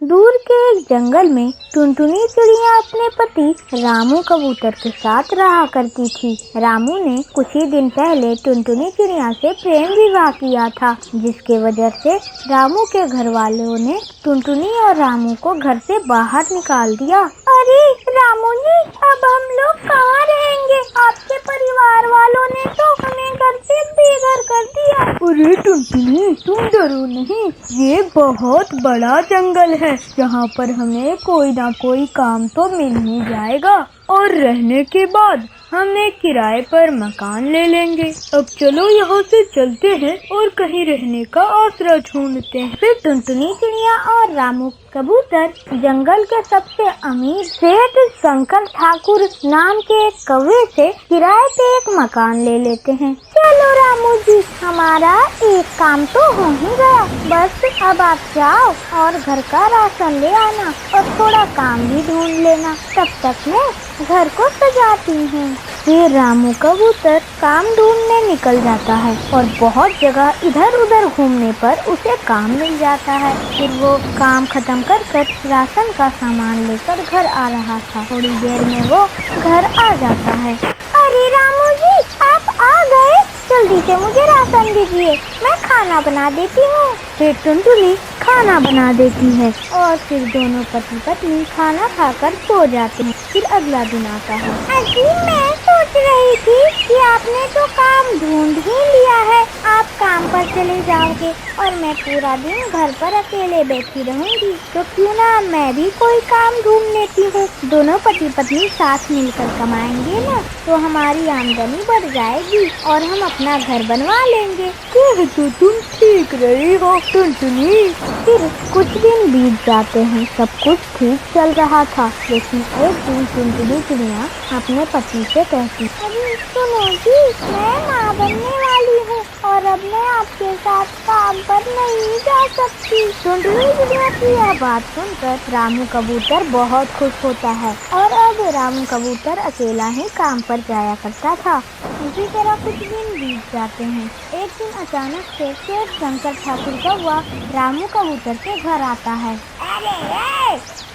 दूर के एक जंगल में टुनटुनी चिड़िया अपने पति रामू कबूतर के साथ रहा करती थी। रामू ने कुछ ही दिन पहले टुनटुनी चिड़िया से प्रेम विवाह किया था, जिसके वजह से रामू के घर वालों ने टुनटुनी और रामू को घर से बाहर निकाल दिया। अरे रामू जी, अब हम लोग कहाँ रहेंगे? आपके परिवार वालों ने तो हमें घर से बेघर कर दिया। अरे टुनटुनी, तुम डरो नहीं, ये बहुत बड़ा जंगल है, यहाँ पर हमें कोई ना कोई काम तो मिल ही जाएगा और रहने के बाद हम एक किराए पर मकान ले लेंगे। अब चलो यहाँ से चलते हैं और कहीं रहने का आसरा ढूंढते हैं। फिर टुनटुनी चिड़िया और रामू कबूतर जंगल के सबसे अमीर सेठ शंकर ठाकुर नाम के एक कौवे से किराए पे एक मकान ले लेते हैं। चलो रामू जी, हमारा एक काम तो हो ही गया, बस अब आप जाओ और घर का राशन ले आना और थोड़ा काम भी ढूंढ लेना, तब तक मैं घर को सजाती हूँ। फिर रामू कबूतर काम ढूंढने निकल जाता है और बहुत जगह इधर उधर घूमने पर उसे काम मिल जाता है। फिर वो काम खत्म कर राशन का सामान लेकर घर आ रहा था। थोड़ी देर में वो घर आ जाता है। अरे रामू जी, आप आ गए, जल्दी से मुझे राशन दीजिए, मैं खाना बना देती हूँ। फिर टुनटुनी खाना बना देती है और फिर दोनों पति पत्नी खाना खाकर सो जाते हैं। फिर अगला दिन आता है। अजी, मैं सोच रही थी कि आपने तो काम ढूंढ ही लिया है, आप काम पर चले जाओगे और मैं पूरा दिन घर पर अकेले बैठी रहूंगी, तो क्यों ना मैं भी कोई काम ढूंढ लेती हूँ। दोनों पति पत्नी साथ मिलकर कमाएंगे ना, तो हमारी आमदनी बढ़ जाएगी और हम अपना घर बनवा लेंगे। तो तुम ठीक रही हो टुनटुनी। फिर कुछ दिन बीत जाते हैं, सब कुछ ठीक चल रहा था, लेकिन एक दिन टुनटुनी चिड़िया अपने पति से कहती, अरे सुनो जी, मैं माँ बनने वाली हूँ और अब मैं आपके साथ काम पर नहीं जा सकती। टुनटुनी चिड़िया की यह बात सुनकर रामू कबूतर बहुत खुश होता है और अब रामू कबूतर अकेला ही काम पर जाया करता था। इसी तरह कुछ दिन बीत जाते हैं। एक दिन अचानक से सेठ शंकर ठाकुर कौवा रामू कबूतर के घर आता है। अरे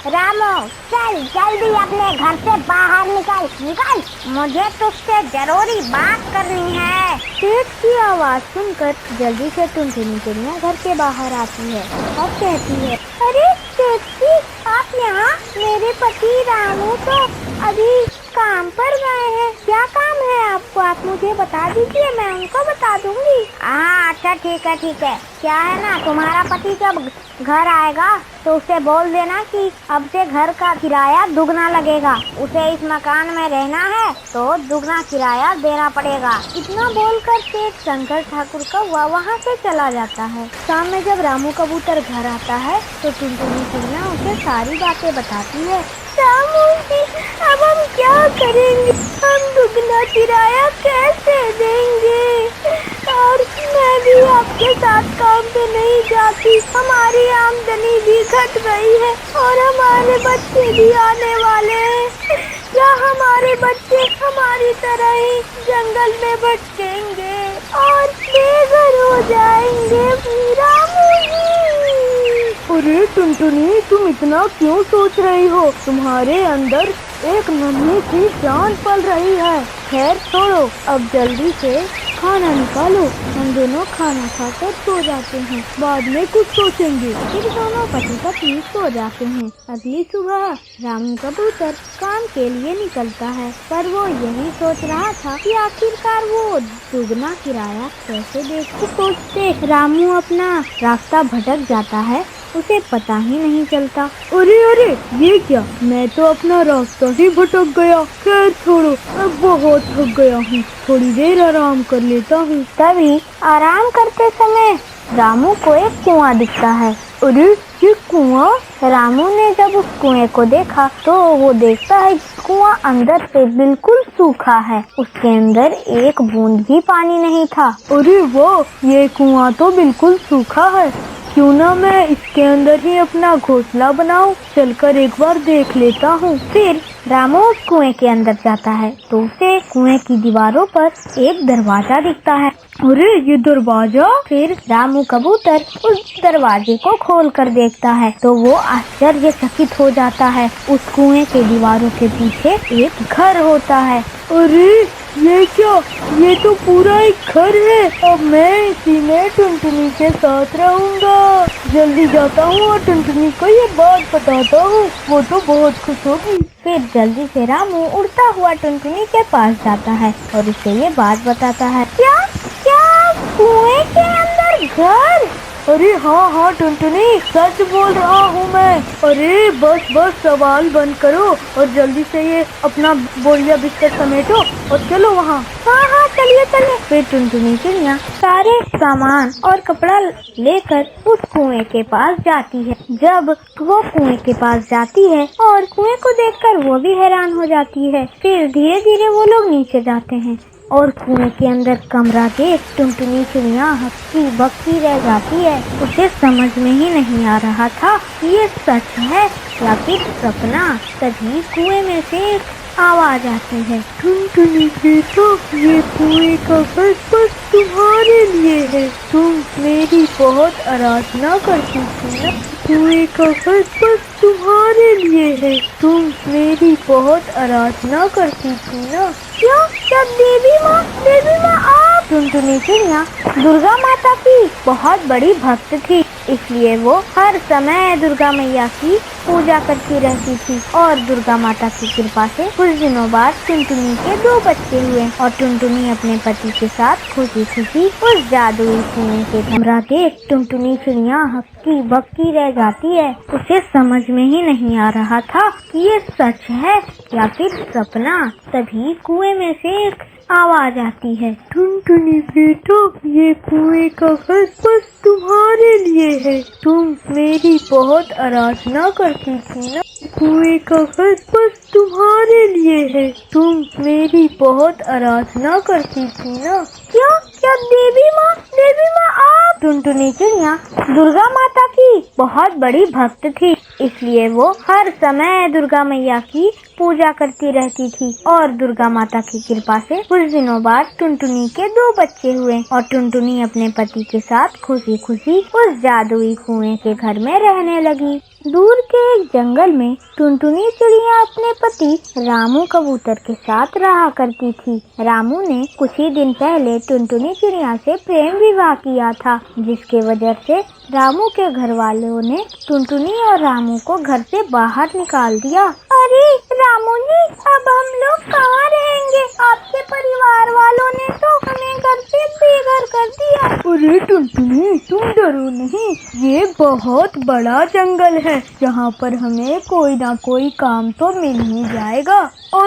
रामू, चल जल्दी अपने घर से बाहर निकल, मुझे तुझसे जरूरी बात करनी है। सेठ की आवाज सुनकर जल्दी से टुनटुनी चिड़िया घर के बाहर आती है और कहती है, अरे सेठ जी, आप यहाँ? मेरे पति रामू तो अभी काम पर गए हैं, क्या काम है आपको? आप मुझे बता दीजिए, मैं उनको बता दूंगी। हाँ अच्छा ठीक है, क्या है ना, तुम्हारा पति जब घर आएगा तो उसे बोल देना कि अब से घर का किराया दुगना लगेगा, उसे इस मकान में रहना है तो दुगना किराया देना पड़ेगा। इतना बोलकर सेठ शंकर ठाकुर कौवा वहाँ से चला जाता है। शाम में जब रामू कबूतर घर आता है तो टुनटुनी चिड़िया उसे सारी बातें बताती है। रामू जी, अब हम क्या करेंगे? हम दुगना किराया कैसे देंगे? और मैं भी आपके साथ काम पे नहीं जाती, हमारी आमदनी भी घट गई है और हमारे बच्चे भी आने वाले हैं। क्या हमारे बच्चे हमारी तरह ही जंगल में भटकेंगे और बेघर हो जाएंगे? रामू जी। अरे टुनटुनी, तुम इतना क्यों सोच रही हो? तुम्हारे अंदर एक नन्ही सी जान पल रही है। खैर छोड़ो, अब जल्दी से खाना निकालो, हम दोनों खाना खाकर सो जाते हैं, बाद में कुछ सोचेंगे। फिर दोनों पति पत्नी सो जाते हैं। अगली सुबह रामू कबूतर काम के लिए निकलता है, पर वो यही सोच रहा था कि आखिरकार वो दुगना किराया कैसे देगा। सोचते रामू अपना रास्ता भटक जाता है, उसे पता ही नहीं चलता। अरे ये क्या, मैं तो अपना रास्ता ही भटक गया। खैर छोड़ो, अब बहुत थक गया हूँ, थोड़ी देर आराम कर लेता हूँ। तभी आराम करते समय रामू को एक कुआं दिखता है। अरे ये कुआं? रामू ने जब उस कुएं को देखा तो वो देखता है कुआं अंदर से बिल्कुल सूखा है, उसके अंदर एक बूंद भी पानी नहीं था। अरे वाह, ये कुआं तो बिल्कुल सूखा है। क्यों ना मैं इसके अंदर ही अपना घोंसला बनाऊं। चलकर एक बार देख लेता हूँ। फिर रामू उस कुएं के अंदर जाता है तो उसे कुएं की दीवारों पर एक दरवाजा दिखता है। अरे ये दरवाजा! फिर रामू कबूतर उस दरवाजे को खोल कर देखता है तो वो आश्चर्यचकित हो जाता है। उस कुएं के दीवारों के पीछे एक घर होता है। अरे ये क्या! ये तो पूरा एक घर है। अब मैं इसी में टुनटुनी के साथ रहूंगा। जल्दी जाता हूँ और टुनटुनी को ये बात बताता हूँ। वो तो बहुत खुश होगी। फिर जल्दी से रामू उड़ता हुआ टुनटुनी के पास जाता है और उसे ये बात बताता है। क्या क्या कुएं के अंदर घर? अरे हाँ टुनटुनी, सच बोल रहा हूँ मैं। अरे बस सवाल बंद करो और जल्दी से ये अपना बोरिया बिस्तर समेटो और चलो वहाँ। हाँ चलिए। फिर टुनटुनी चिड़िया सारे सामान और कपड़ा लेकर उस कुएं के पास जाती है। जब वो कुएं के पास जाती है और कुएं को देखकर वो भी हैरान हो जाती है। फिर धीरे धीरे वो लोग नीचे जाते हैं और कुएं के अंदर कमरा देख टुनटुनी चिड़िया हक्की बक्की रह जाती है। उसे समझ में ही नहीं आ रहा था कि ये सच है या फिर सपना। तभी कुएं में से एक आवाज आती है। टुनटुनी बेटा, ये कुएं का घर बस तुम्हारे लिए है। तुम मेरी बहुत आराधना करती थी ना। कुएं का घर बस तुम्हारे लिए है। तुम मेरी बहुत आराधना करती थी ना। क्या देवी माँ आप? टुनटुनी चिड़िया दुर्गा माता की बहुत बड़ी भक्त थी, इसलिए वो हर समय दुर्गा मैया की पूजा करती रहती थी। और दुर्गा माता की कृपा से कुछ दिनों बाद टुनटुनी के 2 बच्चे हुए और टुनटुनी अपने पति के साथ खुशी खुशी उस जादुई कुएं के कमरा देख टुनटुनी चिड़िया हक्की बक्की रह जाती है। उसे समझ में ही नहीं आ रहा था कि ये सच है या फिर सपना। तभी कुएं में से एक आवाज आती है। टुनटुनी बेटा, ये कुएं का घर बस तुम्हारे लिए है। तुम मेरी बहुत आराधना करती थी ना। कुएं का घर बस तुम्हारे लिए है। तुम मेरी बहुत आराधना करती थी ना। क्या देवी माँ आप? टुनटुनी चिड़िया दुर्गा माता की बहुत बड़ी भक्त थी, इसलिए वो हर समय दुर्गा मैया की पूजा करती रहती थी। और दुर्गा माता की कृपा से कुछ दिनों बाद टुनटुनी के 2 बच्चे हुए और टुनटुनी अपने पति के साथ खुशी खुशी उस जादुई कुएं के घर में रहने लगी। दूर के एक जंगल में टुनटुनी चिड़िया अपने पति रामू कबूतर के साथ रहा करती थी। रामू ने कुछ ही दिन पहले टुनटुनी चिड़िया से प्रेम विवाह किया था, जिसके वजह से रामू के घर वालों ने टुनटुनी और रामू को घर से बाहर निकाल दिया। अरे रामू जी, अब हम लोग कहाँ रहेंगे? आपके परिवार वालों ने तो हमें घर से बेघर कर दिया। अरे टुनटुनी, तुम डरो नहीं। ये बहुत बड़ा जंगल है, जहाँ पर हमें कोई ना कोई काम तो मिल ही जाएगा। और